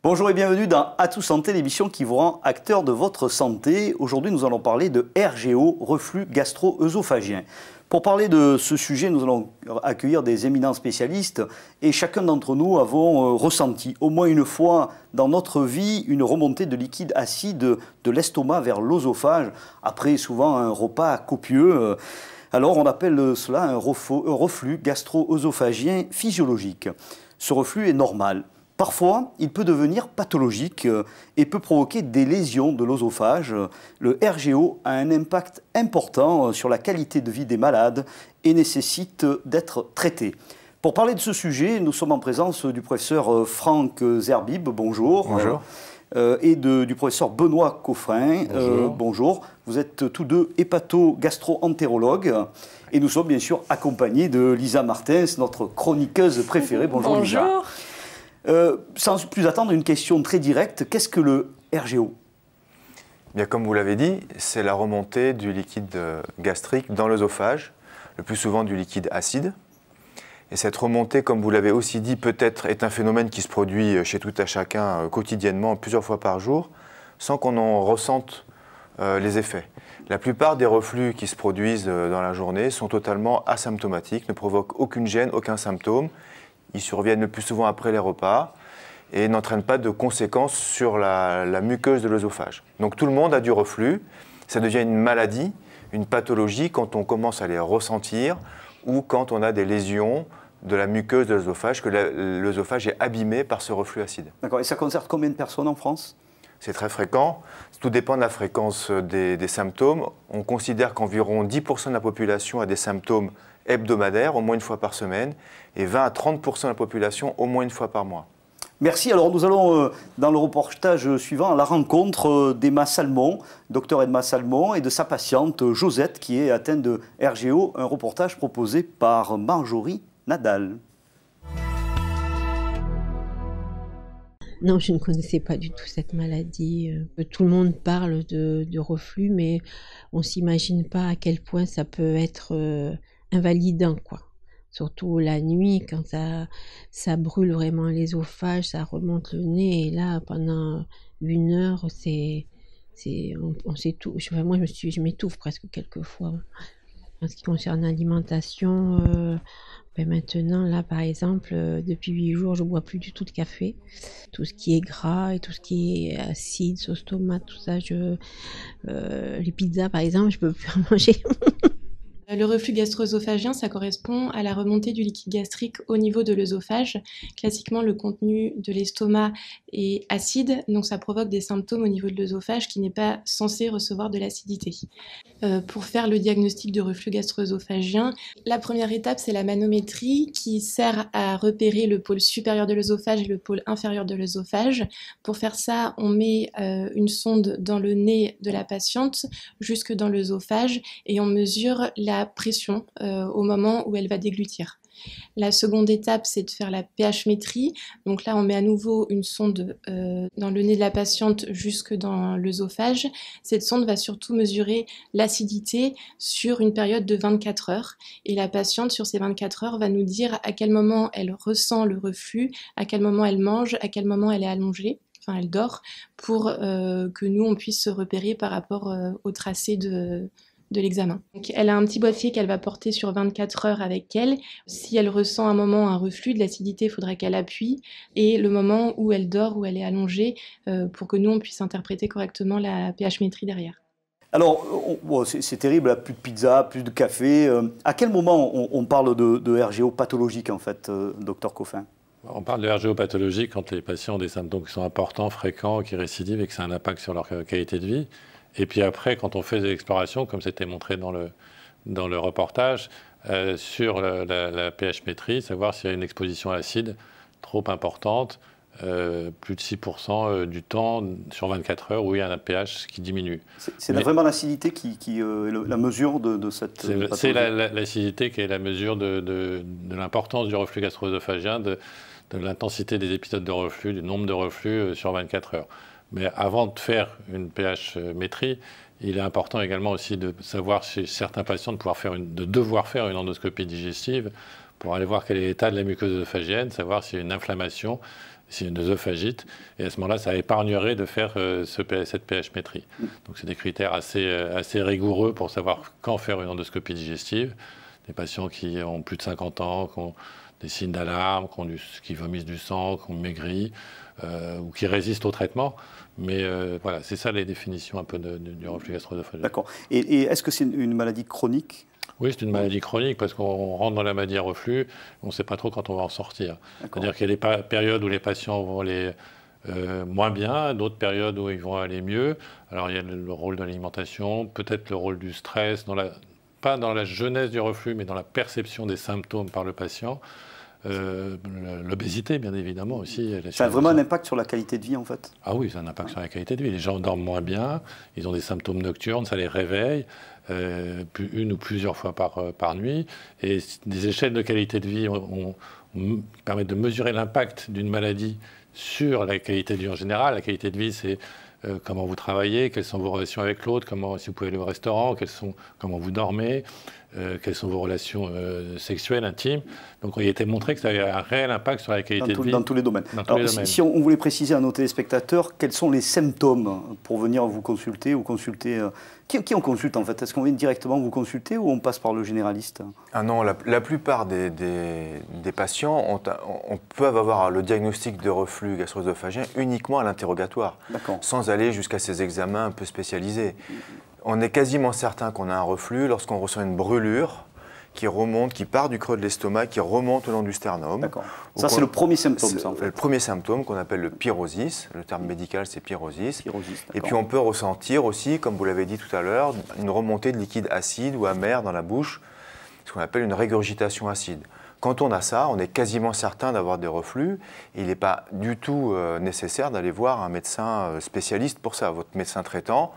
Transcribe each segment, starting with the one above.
Bonjour et bienvenue dans Atout Santé, l'émission qui vous rend acteur de votre santé. Aujourd'hui, nous allons parler de RGO, reflux gastro-œsophagien. Pour parler de ce sujet, nous allons accueillir des éminents spécialistes et chacun d'entre nous avons ressenti au moins une fois dans notre vie une remontée de liquide acide de l'estomac vers l'œsophage après souvent un repas copieux. Alors on appelle cela un reflux gastro-œsophagien physiologique. Ce reflux est normal. Parfois, il peut devenir pathologique et peut provoquer des lésions de l'œsophage. Le RGO a un impact important sur la qualité de vie des malades et nécessite d'être traité. Pour parler de ce sujet, nous sommes en présence du professeur Franck Zerbib, bonjour. Bonjour. Et du professeur Benoît Coffrin, bonjour. Bonjour. Vous êtes tous deux hépato-gastro-entérologues et nous sommes bien sûr accompagnés de Lisa Martens, notre chroniqueuse préférée. Bonjour, Lisa. Bonjour. Sans plus attendre, une question très directe. Qu'est-ce que le RGO ? Bien, comme vous l'avez dit, c'est la remontée du liquide gastrique dans l'œsophage, le plus souvent du liquide acide. Et cette remontée, comme vous l'avez aussi dit, peut-être est un phénomène qui se produit chez tout à chacun quotidiennement, plusieurs fois par jour, sans qu'on en ressente les effets. La plupart des reflux qui se produisent dans la journée sont totalement asymptomatiques, ne provoquent aucune gêne, aucun symptôme. Ils surviennent le plus souvent après les repas et n'entraînent pas de conséquences sur la muqueuse de l'œsophage. Donc tout le monde a du reflux. Ça devient une maladie, une pathologie quand on commence à les ressentir ou quand on a des lésions de la muqueuse de l'œsophage, que l'œsophage est abîmé par ce reflux acide. D'accord. Et ça concerne combien de personnes en France ? C'est très fréquent. Tout dépend de la fréquence des symptômes. On considère qu'environ 10% de la population a des symptômes hebdomadaires, au moins une fois par semaine, et 20 à 30% de la population au moins une fois par mois. Merci. Alors nous allons, dans le reportage suivant, à la rencontre d'Emma Salmon, docteur Emma Salmon, et de sa patiente Josette, qui est atteinte de RGO, un reportage proposé par Marjorie Nadal. Non, je ne connaissais pas du tout cette maladie. Tout le monde parle de reflux, mais on ne s'imagine pas à quel point ça peut être invalidant, quoi. Surtout la nuit, quand ça brûle vraiment l'œsophage, ça remonte le nez, et là, pendant 1 heure, on s'étouffe. Enfin, moi, je m'étouffe presque quelquefois. En ce qui concerne l'alimentation, maintenant, là, par exemple, depuis 8 jours, je ne bois plus du tout de café. Tout ce qui est gras et tout ce qui est acide, sauce tomate, tout ça, les pizzas, par exemple, je ne peux plus en manger. Le reflux gastro-œsophagien, ça correspond à la remontée du liquide gastrique au niveau de l'œsophage. Classiquement, le contenu de l'estomac est acide, donc ça provoque des symptômes au niveau de l'œsophage qui n'est pas censé recevoir de l'acidité. Pour faire le diagnostic de reflux gastro-œsophagien, la première étape, c'est la manométrie qui sert à repérer le pôle supérieur de l'œsophage et le pôle inférieur de l'œsophage. Pour faire ça, on met une sonde dans le nez de la patiente jusque dans l'œsophage et on mesure la pression au moment où elle va déglutir. La seconde étape, c'est de faire la pH-métrie. Donc là, on met à nouveau une sonde dans le nez de la patiente jusque dans l'œsophage. Cette sonde va surtout mesurer l'acidité sur une période de 24 heures. Et la patiente, sur ces 24 heures, va nous dire à quel moment elle ressent le reflux, à quel moment elle mange, à quel moment elle est allongée. Enfin, elle dort, pour que nous, on puisse se repérer par rapport au tracé de l'examen. Donc, elle a un petit boîtier qu'elle va porter sur 24 heures avec elle. Si elle ressent un moment un reflux de l'acidité, il faudra qu'elle appuie. Et le moment où elle dort, où elle est allongée, pour que nous, on puisse interpréter correctement la pH-métrie derrière. Alors, c'est terrible, plus de pizza, plus de café. À quel moment on parle de RGO pathologique, en fait, docteur Coffin ? On parle de RGO pathologique quand les patients ont des symptômes qui sont importants, fréquents, qui récidivent et que ça a un impact sur leur qualité de vie. Et puis après, quand on fait des explorations, comme c'était montré dans le reportage, sur la pH-métrie, savoir s'il y a une exposition acide trop importante, plus de 6% du temps, sur 24 heures, où il y a un pH qui diminue. C'est vraiment l'acidité qui est la mesure de cette pathologie. C'est l'acidité qui est la mesure de l'importance du reflux gastro-œsophagien, de l'intensité des épisodes de reflux, du nombre de reflux sur 24 heures. Mais avant de faire une pH-métrie, il est important également aussi de savoir chez certains patients de devoir faire une endoscopie digestive pour aller voir quel est l'état de la muqueuse œsophagienne, savoir s'il y a une inflammation c'est une œsophagite, et à ce moment-là, ça épargnerait de faire cette pH-métrie. Donc c'est des critères assez rigoureux pour savoir quand faire une endoscopie digestive. Des patients qui ont plus de 50 ans, qui ont des signes d'alarme, qui vomissent du sang, qui ont maigri, ou qui résistent au traitement. Mais voilà, c'est ça les définitions un peu du reflux gastro-œsophagien. D'accord. Et est-ce que c'est une maladie chronique? Oui, c'est une maladie chronique parce qu'on rentre dans la maladie à reflux, on ne sait pas trop quand on va en sortir. C'est-à-dire qu'il y a des périodes où les patients vont aller moins bien, d'autres périodes où ils vont aller mieux. Alors il y a le rôle de l'alimentation, peut-être le rôle du stress, pas dans la genèse du reflux, mais dans la perception des symptômes par le patient. L'obésité, bien évidemment, aussi. Ça a vraiment un impact sur la qualité de vie, en fait? Ah oui, ça a un impact sur la qualité de vie. Les gens dorment moins bien, ils ont des symptômes nocturnes, ça les réveille, une ou plusieurs fois par nuit. Et des échelles de qualité de vie permettent de mesurer l'impact d'une maladie sur la qualité de vie en général. La qualité de vie, c'est comment vous travaillez, quelles sont vos relations avec l'autre, si vous pouvez aller au restaurant, comment vous dormez, quelles sont vos relations sexuelles, intimes. Donc il a été montré que ça avait un réel impact sur la qualité de vie. Dans tous les domaines. Alors, si on voulait préciser à nos téléspectateurs, quels sont les symptômes pour venir vous consulter ou consulter qui on consulte en fait? Est-ce qu'on vient directement vous consulter ou on passe par le généraliste? Ah non, la plupart des patients peuvent avoir le diagnostic de reflux gastro-œsophagien uniquement à l'interrogatoire, sans aller jusqu'à ces examens un peu spécialisés. On est quasiment certain qu'on a un reflux lorsqu'on ressent une brûlure qui remonte, qui part du creux de l'estomac, qui remonte au long du sternum. D'accord. Ça, c'est le premier symptôme, ça, en fait. Le premier symptôme qu'on appelle le pyrosis. Le terme médical, c'est pyrosis. Et puis, on peut ressentir aussi, comme vous l'avez dit tout à l'heure, une remontée de liquide acide ou amer dans la bouche, ce qu'on appelle une régurgitation acide. Quand on a ça, on est quasiment certain d'avoir des reflux. Et il n'est pas du tout nécessaire d'aller voir un médecin spécialiste pour ça. Votre médecin traitant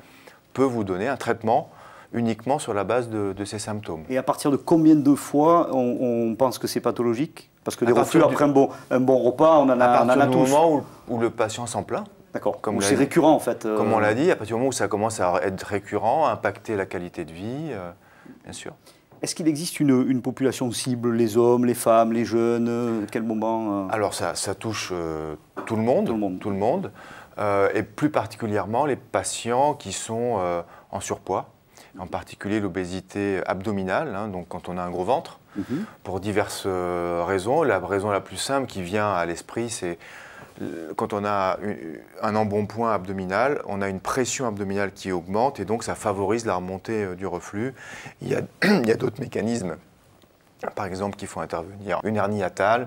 peut vous donner un traitement uniquement sur la base de ces symptômes. Et à partir de combien de fois on pense que c'est pathologique? Parce que des reflux, après un bon repas, on en a tous. À partir du moment où le patient s'en plaint. D'accord, c'est récurrent en fait. Comme on l'a dit, à partir du moment où ça commence à être récurrent, à impacter la qualité de vie, bien sûr. Est-ce qu'il existe une population cible, les hommes, les femmes, les jeunes, à quel moment Alors ça touche tout le monde. Et plus particulièrement les patients qui sont en surpoids, en particulier l'obésité abdominale, donc quand on a un gros ventre, pour diverses raisons. La raison la plus simple qui vient à l'esprit, c'est quand on a un embonpoint abdominal, on a une pression abdominale qui augmente et donc ça favorise la remontée du reflux. Il y a d'autres mécanismes, par exemple, qui font intervenir une hernie hiatale.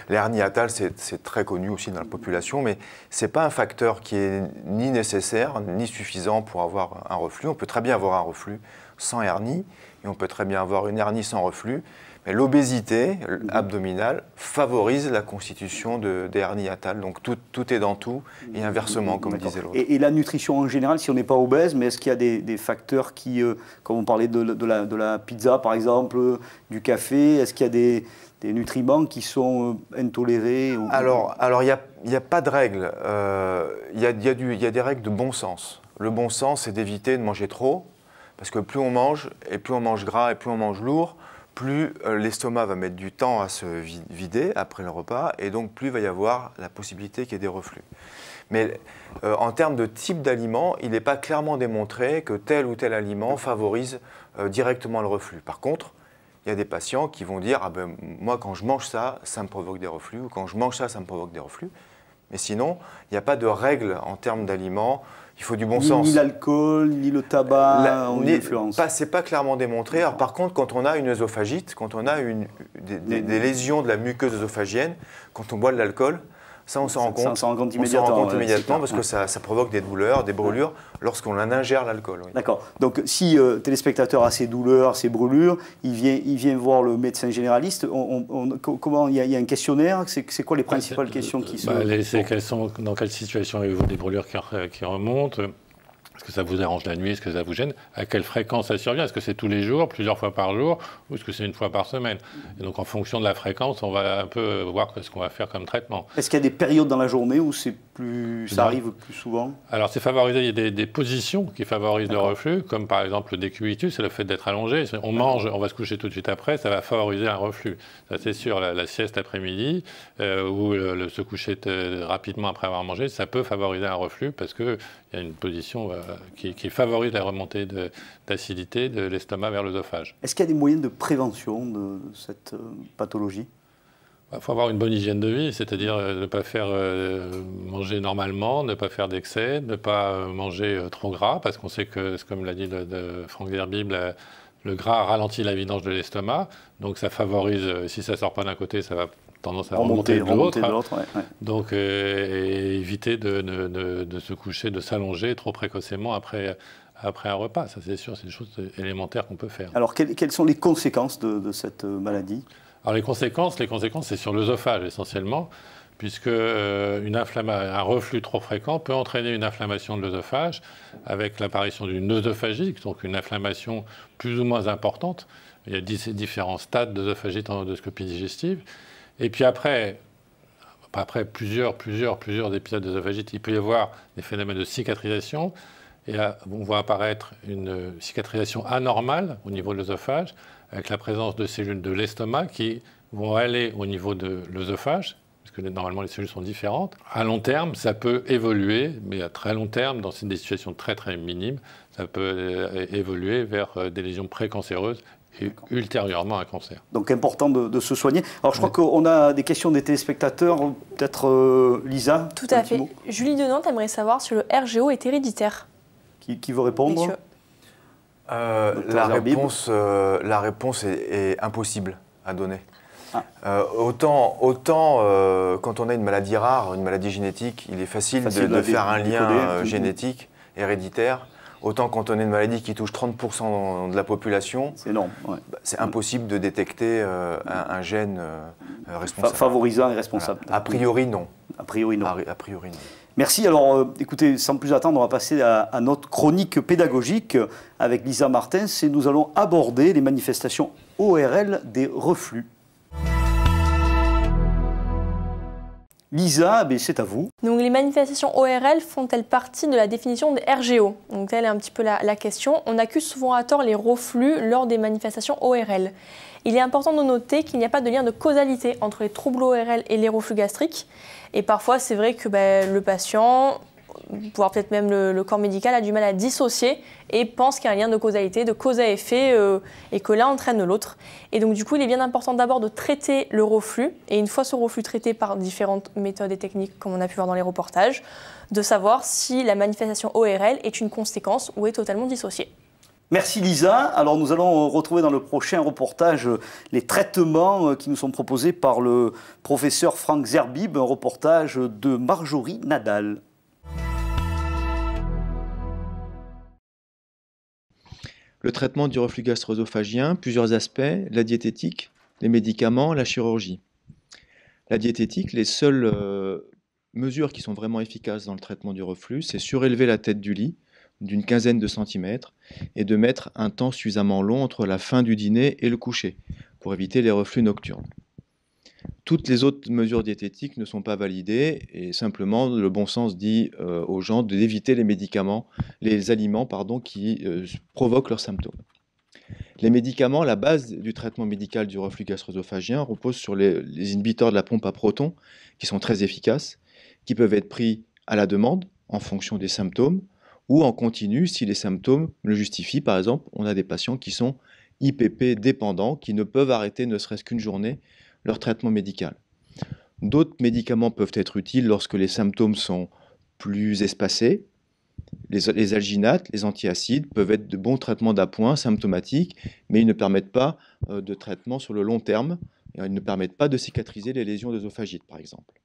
L'hernie hiatale, c'est très connu aussi dans la population, mais ce n'est pas un facteur qui est ni nécessaire ni suffisant pour avoir un reflux. On peut très bien avoir un reflux sans hernie et on peut très bien avoir une hernie sans reflux. Mais l'obésité abdominale favorise la constitution d'hernie hiatale. Donc tout est dans tout et inversement, comme disait l'autre. Et la nutrition en général, si on n'est pas obèse, mais est-ce qu'il y a des facteurs qui, comme on parlait de la pizza par exemple, du café, est-ce qu'il y a des nutriments qui sont intolérés Alors, il n'y a pas de règle. Il y a des règles de bon sens. Le bon sens, c'est d'éviter de manger trop, parce que plus on mange, et plus on mange gras, et plus on mange lourd, plus l'estomac va mettre du temps à se vider après le repas, et donc plus il va y avoir la possibilité qu'il y ait des reflux. Mais en termes de type d'aliment, il n'est pas clairement démontré que tel ou tel aliment favorise directement le reflux. Par contre, il y a des patients qui vont dire « Ah ben, moi, quand je mange ça, ça me provoque des reflux » ou « Quand je mange ça, ça me provoque des reflux ». Mais sinon, il n'y a pas de règle en termes d'aliments. Il faut du bon sens. Ni l'alcool, ni le tabac ont une influence. C'est pas clairement démontré. Alors, par contre, quand on a une œsophagite, quand on a des lésions de la muqueuse œsophagienne, quand on boit de l'alcool, ça on s'en rend compte. On s'en rend compte immédiatement. Parce que ça provoque des douleurs, des brûlures lorsqu'on ingère l'alcool. Oui. D'accord. Donc si téléspectateur a ces douleurs, ces brûlures, il vient voir le médecin généraliste. Comment il y a un questionnaire? C'est quoi les principales questions qui c'est dans quelle situation avez-vous des brûlures qui remontent? Est-ce que ça vous arrange la nuit? Est-ce que ça vous gêne? À quelle fréquence ça survient? Est-ce que c'est tous les jours, plusieurs fois par jour, ou est-ce que c'est une fois par semaine? Et donc, en fonction de la fréquence, on va un peu voir ce qu'on va faire comme traitement. Est-ce qu'il y a des périodes dans la journée où ça arrive plus souvent? Alors, c'est favorisé. Il y a des positions qui favorisent le reflux, comme par exemple le décubitus, c'est le fait d'être allongé. On mange, on va se coucher tout de suite après, ça va favoriser un reflux. Ça, c'est sûr. La sieste après-midi, ou se coucher rapidement après avoir mangé, ça peut favoriser un reflux parce qu'il y a une position qui favorise la remontée d'acidité de l'estomac vers l'œsophage. Est-ce qu'il y a des moyens de prévention de cette pathologie? Il faut avoir une bonne hygiène de vie, c'est-à-dire ne pas faire manger normalement, ne pas faire d'excès, ne pas manger trop gras, parce qu'on sait que, comme l'a dit Franck Zerbib, le gras ralentit la vidange de l'estomac, donc ça favorise, si ça ne sort pas d'un côté, ça va tendance à remonter de l'autre. Ouais. Donc éviter de se coucher, de s'allonger trop précocement après un repas. Ça, c'est sûr, c'est des choses élémentaires qu'on peut faire. Alors, quelles sont les conséquences de cette maladie? Alors, les conséquences, c'est sur l'œsophage essentiellement, puisque un reflux trop fréquent peut entraîner une inflammation de l'œsophage avec l'apparition d'une œsophagie, donc une inflammation plus ou moins importante. Il y a différents stades d'œsophagie en endoscopie digestive. Et puis après plusieurs épisodes d'œsophagite, il peut y avoir des phénomènes de cicatrisation. Et là, on voit apparaître une cicatrisation anormale au niveau de l'œsophage, avec la présence de cellules de l'estomac qui vont aller au niveau de l'œsophage, parce que normalement les cellules sont différentes. À long terme, ça peut évoluer, mais à très long terme, dans des situations très très minimes, ça peut évoluer vers des lésions précancéreuses et ultérieurement un cancer. Donc important de se soigner. Alors je crois qu'on a des questions des téléspectateurs, peut-être Lisa? Tout à fait. Julie de Nantes aimerait savoir si le RGO est héréditaire. Qui veut répondre? La réponse est impossible à donner. Autant quand on a une maladie rare, une maladie génétique, il est facile de faire un lien génétique, héréditaire. Autant quand on a une maladie qui touche 30% de la population, c'est énorme. Ouais. C'est impossible de détecter un gène responsable. Favorisant et responsable. Voilà. A priori, non. A priori, non. A priori, non. Merci. Alors, écoutez, sans plus attendre, on va passer à notre chronique pédagogique avec Lisa Martins et nous allons aborder les manifestations ORL des reflux. Lisa, c'est à vous. Donc, les manifestations ORL font-elles partie de la définition des RGO? Donc, telle est un petit peu la question. On accuse souvent à tort les reflux lors des manifestations ORL. Il est important de noter qu'il n'y a pas de lien de causalité entre les troubles ORL et les reflux gastriques. Et parfois, c'est vrai que le patient, voire peut-être même le corps médical, a du mal à dissocier et pense qu'il y a un lien de causalité, de cause à effet, et que l'un entraîne l'autre. Et donc, du coup, il est bien important d'abord de traiter le reflux. Et une fois ce reflux traité par différentes méthodes et techniques, comme on a pu voir dans les reportages, de savoir si la manifestation ORL est une conséquence ou est totalement dissociée. Merci Lisa. Alors nous allons retrouver dans le prochain reportage les traitements qui nous sont proposés par le professeur Franck Zerbib, un reportage de Marjorie Nadal. Le traitement du reflux gastro-œsophagien, plusieurs aspects, la diététique, les médicaments, la chirurgie. La diététique, les seules mesures qui sont vraiment efficaces dans le traitement du reflux, c'est surélever la tête du lit d'une quinzaine de centimètres et de mettre un temps suffisamment long entre la fin du dîner et le coucher pour éviter les reflux nocturnes. Toutes les autres mesures diététiques ne sont pas validées et simplement le bon sens dit aux gens d'éviter les aliments qui provoquent leurs symptômes. Les médicaments, la base du traitement médical du reflux gastro-œsophagien repose sur les inhibiteurs de la pompe à protons qui sont très efficaces, qui peuvent être pris à la demande en fonction des symptômes ou en continu si les symptômes le justifient. Par exemple, on a des patients qui sont IPP dépendants, qui ne peuvent arrêter ne serait-ce qu'une journée leur traitement médical. D'autres médicaments peuvent être utiles lorsque les symptômes sont plus espacés. Les alginates, les antiacides peuvent être de bons traitements d'appoint symptomatiques, mais ils ne permettent pas de traitement sur le long terme. Ils ne permettent pas de cicatriser les lésions d'œsophagite, par exemple.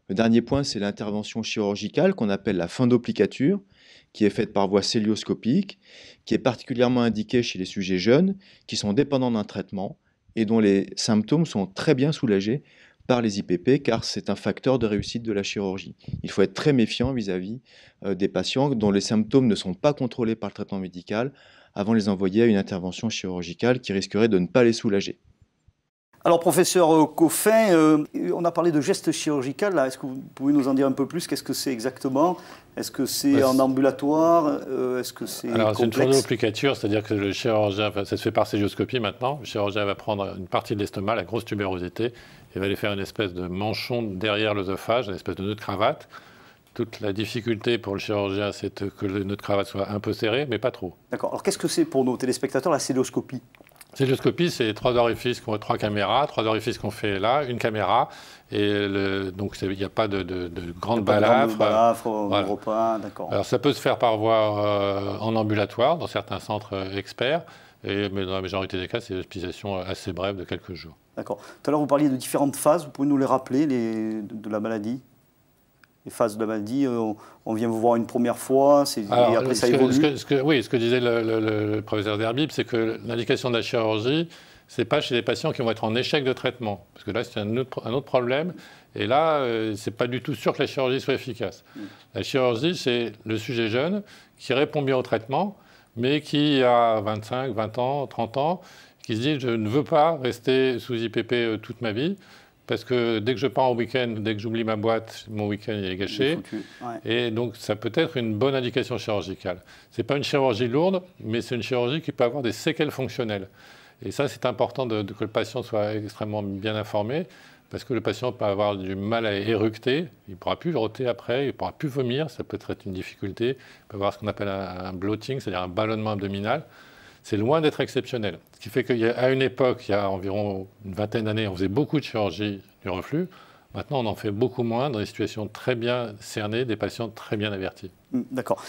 Le dernier point, c'est l'intervention chirurgicale qu'on appelle la fundoplicature, qui est faite par voie cœlioscopique, qui est particulièrement indiquée chez les sujets jeunes, qui sont dépendants d'un traitement et dont les symptômes sont très bien soulagés par les IPP, car c'est un facteur de réussite de la chirurgie. Il faut être très méfiant vis-à-vis des patients dont les symptômes ne sont pas contrôlés par le traitement médical avant de les envoyer à une intervention chirurgicale qui risquerait de ne pas les soulager. Alors, professeur Coffin, on a parlé de geste chirurgical. Est-ce que vous pouvez nous en dire un peu plus? Qu'est-ce que c'est exactement? Est-ce que c'est en ambulatoire? Est-ce que c'est complexe? C'est une fourniture, c'est-à-dire que le chirurgien, ça se fait par célioscopie maintenant, le chirurgien va prendre une partie de l'estomac, la grosse tubérosité, et va aller faire une espèce de manchon derrière l'œsophage, une espèce de nœud de cravate. Toute la difficulté pour le chirurgien, c'est que le nœud de cravate soit un peu serré, mais pas trop. D'accord. Alors, qu'est-ce que c'est pour nos téléspectateurs, la célioscopie? Célioscopie, c'est 3 orifices, 3 caméras, 3 orifices qu'on fait là, une caméra, et donc il n'y a pas de grande balafre. Voilà. Repas, d'accord. Alors ça peut se faire par voie en ambulatoire, dans certains centres experts, mais dans la majorité des cas, c'est une hospitalisation assez brève de quelques jours. D'accord. Tout à l'heure, vous parliez de différentes phases, vous pouvez nous les rappeler, de la maladie? Les phases de la maladie, on vient vous voir une première fois, et après ça évolue. Ce que disait le professeur Derbib, c'est que l'indication de la chirurgie, ce n'est pas chez les patients qui vont être en échec de traitement. Parce que là, c'est un autre problème. Et là, ce n'est pas du tout sûr que la chirurgie soit efficace. La chirurgie, c'est le sujet jeune qui répond bien au traitement, mais qui a 25, 20 ans, 30 ans, qui se dit « je ne veux pas rester sous IPP toute ma vie ». Parce que dès que je pars au week-end, dès que j'oublie ma boîte, mon week-end il est gâché. Ouais. Et donc ça peut être une bonne indication chirurgicale. Ce n'est pas une chirurgie lourde, mais c'est une chirurgie qui peut avoir des séquelles fonctionnelles. Et ça, c'est important que le patient soit extrêmement bien informé, parce que le patient peut avoir du mal à éructer, il ne pourra plus roter après, il ne pourra plus vomir, ça peut être une difficulté. Il peut avoir ce qu'on appelle un bloating, c'est-à-dire un ballonnement abdominal. C'est loin d'être exceptionnel. Ce qui fait qu'à une époque, il y a environ une vingtaine d'années, on faisait beaucoup de chirurgie du reflux. Maintenant, on en fait beaucoup moins dans des situations très bien cernées, des patients très bien avertis. D'accord.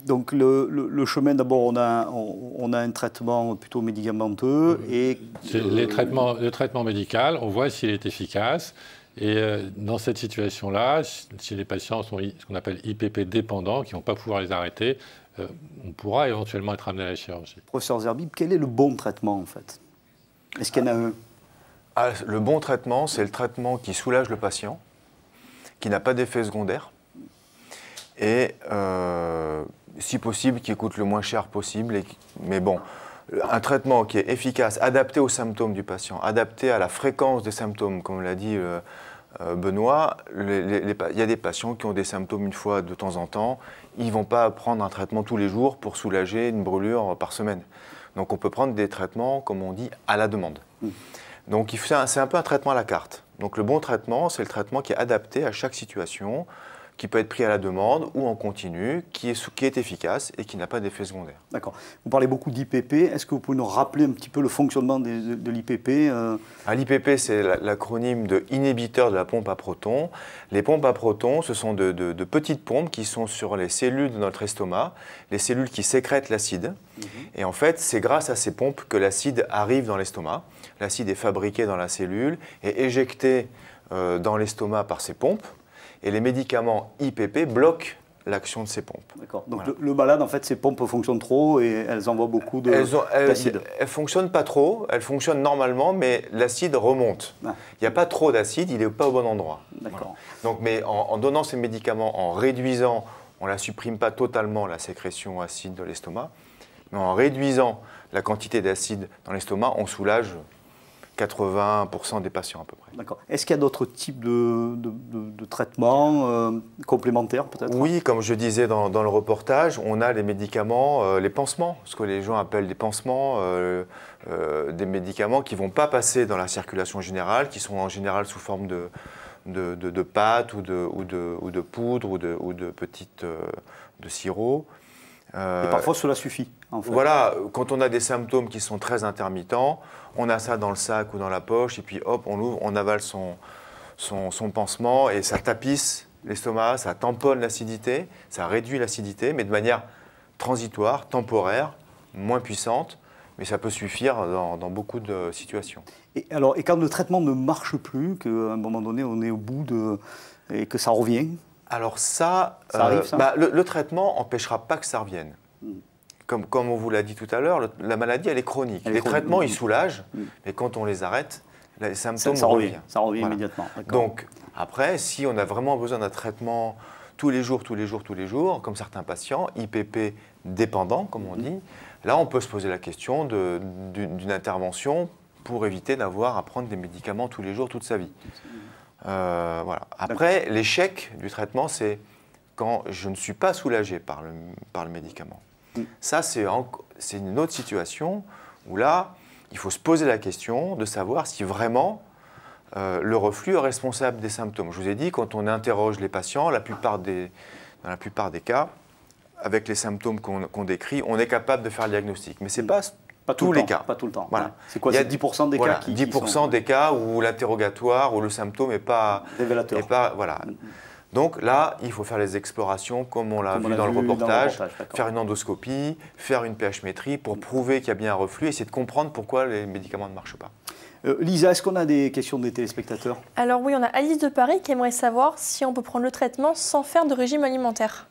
Donc le chemin, d'abord, on a un traitement plutôt médicamenteux. Le traitement médical, on voit s'il est efficace. Et dans cette situation-là, si les patients sont ce qu'on appelle IPP dépendants, qui ne vont pas pouvoir les arrêter, on pourra éventuellement être amené à la chirurgie. Professeur Zerbib, quel est le bon traitement en fait? Est-ce qu'il y en a un? Le bon traitement, c'est le traitement qui soulage le patient, qui n'a pas d'effet secondaire, et si possible, qui coûte le moins cher possible. Mais bon, un traitement qui est efficace, adapté aux symptômes du patient, adapté à la fréquence des symptômes, comme l'a dit Benoît, il y a des patients qui ont des symptômes une fois de temps en temps, ils ne vont pas prendre un traitement tous les jours pour soulager une brûlure par semaine. Donc on peut prendre des traitements, comme on dit, à la demande. Donc c'est un peu un traitement à la carte. Donc le bon traitement, c'est le traitement qui est adapté à chaque situation, qui peut être pris à la demande ou en continu, qui est efficace et qui n'a pas d'effet secondaire. D'accord. Vous parlez beaucoup d'IPP. Est-ce que vous pouvez nous rappeler un petit peu le fonctionnement de l'IPP? L'IPP, c'est l'acronyme de inhibiteur de la pompe à protons. Les pompes à protons, ce sont de petites pompes qui sont sur les cellules de notre estomac, les cellules qui sécrètent l'acide. Et en fait, c'est grâce à ces pompes que l'acide arrive dans l'estomac. L'acide est fabriqué dans la cellule et éjecté dans l'estomac par ces pompes. Et les médicaments IPP bloquent l'action de ces pompes. D'accord. Donc voilà. Le malade, en fait, ces pompes fonctionnent trop et elles envoient beaucoup d'acide. Elles ne fonctionnent pas trop, elles fonctionnent normalement, mais l'acide remonte. Il n'y a pas trop d'acide, il n'est pas au bon endroit. D'accord. Donc, mais en donnant ces médicaments, en réduisant, on ne la supprime pas totalement, la sécrétion acide de l'estomac, mais en réduisant la quantité d'acide dans l'estomac, on soulage 80% des patients à peu près. D'accord. Est-ce qu'il y a d'autres types de traitements complémentaires peut-être? Oui, comme je disais dans le reportage, on a les médicaments, les pansements, ce que les gens appellent des pansements, des médicaments qui ne vont pas passer dans la circulation générale, qui sont en général sous forme de pâte ou de poudre ou de petites de sirop. Et parfois cela suffit. En fait. Voilà, quand on a des symptômes qui sont très intermittents, on a ça dans le sac ou dans la poche, et puis hop, on l'ouvre, on avale son pansement, et ça tapisse l'estomac, ça tamponne l'acidité, ça réduit l'acidité, mais de manière transitoire, temporaire, moins puissante, mais ça peut suffire dans beaucoup de situations. Et quand le traitement ne marche plus, qu'à un moment donné on est au bout et que ça revient? Alors ça arrive, ça le traitement n'empêchera pas que ça revienne. Comme on vous l'a dit tout à l'heure, la maladie, elle est chronique. Les traitements, ils soulagent, mais quand on les arrête, les symptômes ça revient Voilà. immédiatement. Donc, après, si on a vraiment besoin d'un traitement tous les jours, comme certains patients, IPP dépendants, comme on dit, là, on peut se poser la question d'une intervention pour éviter d'avoir à prendre des médicaments tous les jours, toute sa vie. Voilà. Après, l'échec du traitement, c'est quand je ne suis pas soulagé par le médicament. Ça, c'est une autre situation où là, il faut se poser la question de savoir si vraiment le reflux est responsable des symptômes. Je vous ai dit, quand on interroge les patients, dans la plupart des cas, avec les symptômes qu'on décrit, on est capable de faire le diagnostic. Mais ce n'est pas tous les cas. Pas tout le temps. Voilà. C'est quoi, c'est 10% des cas qui 10% des cas où l'interrogatoire, où le symptôme n'est pas révélateur. Voilà. Donc là, il faut faire les explorations comme on l'a vu dans le reportage, faire une endoscopie, faire une pH-métrie pour prouver qu'il y a bien un reflux et essayer de comprendre pourquoi les médicaments ne marchent pas. Lisa, est-ce qu'on a des questions des téléspectateurs? Alors oui, on a Alice de Paris qui aimerait savoir si on peut prendre le traitement sans faire de régime alimentaire.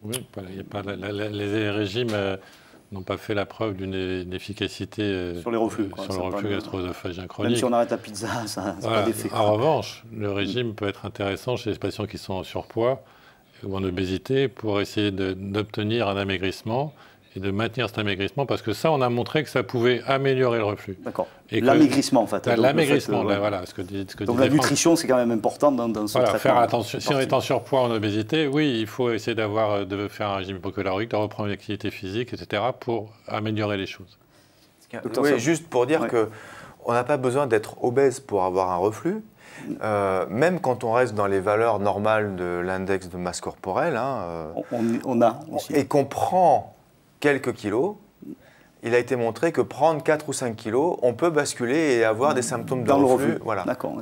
Oui, les régimes n'ont pas fait la preuve d'une efficacité sur les reflux, gastro-œsophagien chronique. Même si on arrête la pizza, ça n'a pas d'effet. En revanche, le régime peut être intéressant chez les patients qui sont en surpoids ou en obésité pour essayer d'obtenir un amaigrissement et de maintenir cet amaigrissement, parce que ça, on a montré que ça pouvait améliorer le reflux. D'accord. L'amaigrissement, en fait. L'amaigrissement, voilà. Donc la nutrition, c'est quand même important dans ce traitement. Faire attention. Si on est en surpoids, en obésité, oui, il faut essayer de faire un régime hypocalorique, de reprendre une activité physique, etc., pour améliorer les choses. Oui, juste pour dire qu'on n'a pas besoin d'être obèse pour avoir un reflux. Même quand on reste dans les valeurs normales de l'index de masse corporelle, on a aussi. Et qu'on prend quelques kilos, il a été montré que prendre 4 ou 5 kilos, on peut basculer et avoir des symptômes de reflux. Voilà. D'accord.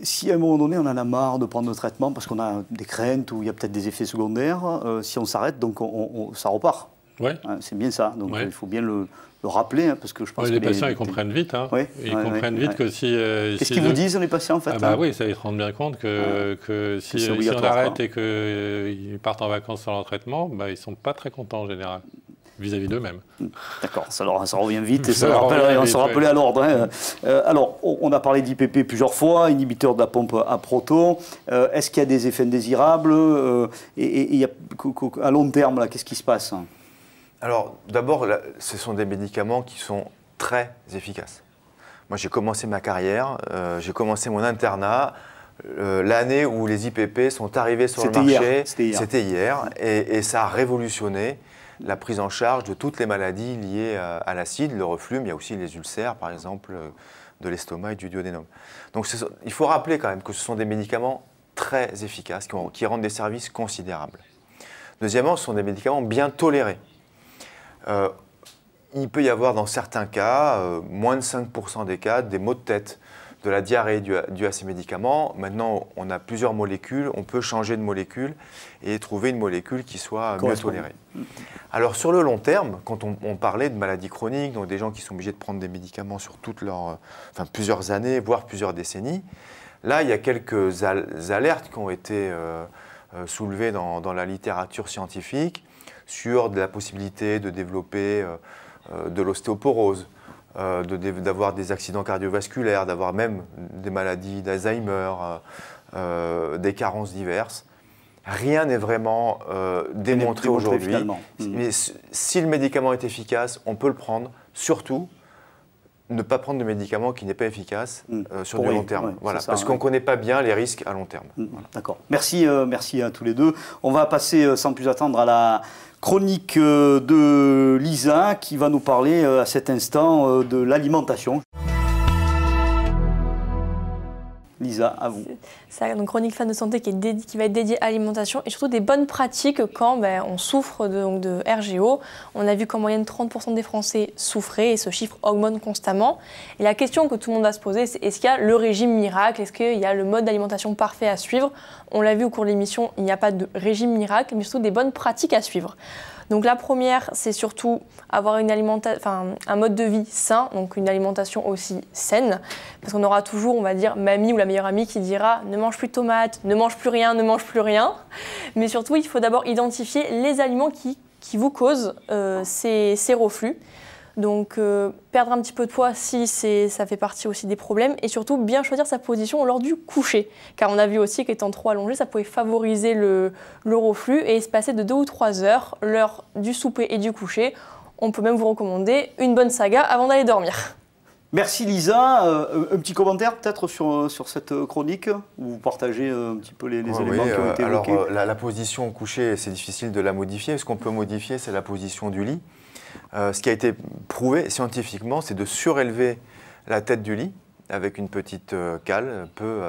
Si à un moment donné, on en a marre de prendre le traitement parce qu'on a des craintes ou il y a peut-être des effets secondaires, si on s'arrête, donc ça repart. Ouais. C'est bien ça. Donc il faut bien le rappeler, parce que je pense que les patients, ils comprennent vite. Ils comprennent vite que si... Qu'est-ce qu'ils vous disent, les patients, en fait? Oui, ça, ils se rendent bien compte que si on arrête et qu'ils partent en vacances sans leur traitement, ils ne sont pas très contents, en général, vis-à-vis d'eux-mêmes. D'accord, ça revient vite et ça on se rappelait à l'ordre. Alors, on a parlé d'IPP plusieurs fois, inhibiteur de la pompe à proton. Est-ce qu'il y a des effets indésirables et à long terme, qu'est-ce qui se passe? Alors, d'abord, ce sont des médicaments qui sont très efficaces. Moi, j'ai commencé ma carrière, j'ai commencé mon internat, l'année où les IPP sont arrivés sur le marché, c'était hier, et ça a révolutionné la prise en charge de toutes les maladies liées à l'acide, le reflux, mais il y a aussi les ulcères, par exemple, de l'estomac et du duodénum. Donc, il faut rappeler quand même que ce sont des médicaments très efficaces, qui rendent des services considérables. Deuxièmement, ce sont des médicaments bien tolérés. Il peut y avoir dans certains cas, moins de 5% des cas, des maux de tête, de la diarrhée due à ces médicaments. Maintenant, on a plusieurs molécules, on peut changer de molécule et trouver une molécule qui soit mieux tolérée. Alors sur le long terme, quand on parlait de maladies chroniques, donc des gens qui sont obligés de prendre des médicaments sur plusieurs années, voire plusieurs décennies, là il y a quelques alertes qui ont été soulevées dans la littérature scientifique sur de la possibilité de développer de l'ostéoporose, d'avoir des accidents cardiovasculaires, d'avoir même des maladies d'Alzheimer, des carences diverses. Rien n'est vraiment démontré aujourd'hui. Mais si le médicament est efficace, on peut le prendre. Surtout, ne pas prendre de médicament qui n'est pas efficace sur du long terme. Parce qu'on ne connaît pas bien les risques à long terme. D'accord. Merci à tous les deux. On va passer sans plus attendre à la chronique de Lisa qui va nous parler à cet instant de l'alimentation. Lisa, à vous. C'est une chronique fan de santé qui va être dédiée à l'alimentation et surtout des bonnes pratiques quand on souffre de RGO. On a vu qu'en moyenne 30% des Français souffraient et ce chiffre augmente constamment. Et la question que tout le monde va se poser, c'est est-ce qu'il y a le régime miracle? Est-ce qu'il y a le mode d'alimentation parfait à suivre? On l'a vu au cours de l'émission, il n'y a pas de régime miracle, mais surtout des bonnes pratiques à suivre. Donc la première, c'est surtout avoir un mode de vie sain, donc une alimentation aussi saine, parce qu'on aura toujours, on va dire, mamie ou la meilleure amie qui dira « ne mange plus de tomates, ne mange plus rien, ne mange plus rien ». Mais surtout, il faut d'abord identifier les aliments qui vous causent ces reflux. Donc perdre un petit peu de poids si ça fait partie aussi des problèmes, et surtout bien choisir sa position lors du coucher, car on a vu aussi qu'étant trop allongé, ça pouvait favoriser le reflux et espacer de 2 ou 3 heures l'heure du souper et du coucher. On peut même vous recommander une bonne saga avant d'aller dormir. Merci Lisa. Un petit commentaire peut-être sur cette chronique, où vous partagez un petit peu les éléments qui ont été évoqués. Alors la position au coucher, c'est difficile de la modifier. Ce qu'on peut modifier, c'est la position du lit. Ce qui a été prouvé scientifiquement, c'est de surélever la tête du lit avec une petite cale peut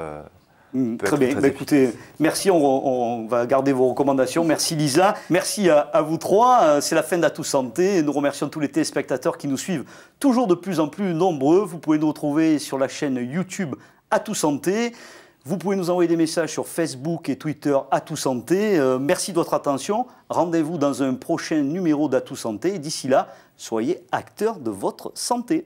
très bien. Bah, écoutez, merci, on va garder vos recommandations. Merci Lisa, merci à vous trois. C'est la fin d'Atout Santé. Nous remercions tous les téléspectateurs qui nous suivent toujours de plus en plus nombreux. Vous pouvez nous retrouver sur la chaîne YouTube Atout Santé. Vous pouvez nous envoyer des messages sur Facebook et Twitter Atout Santé. Merci de votre attention. Rendez-vous dans un prochain numéro d'Atout Santé. D'ici là, soyez acteurs de votre santé.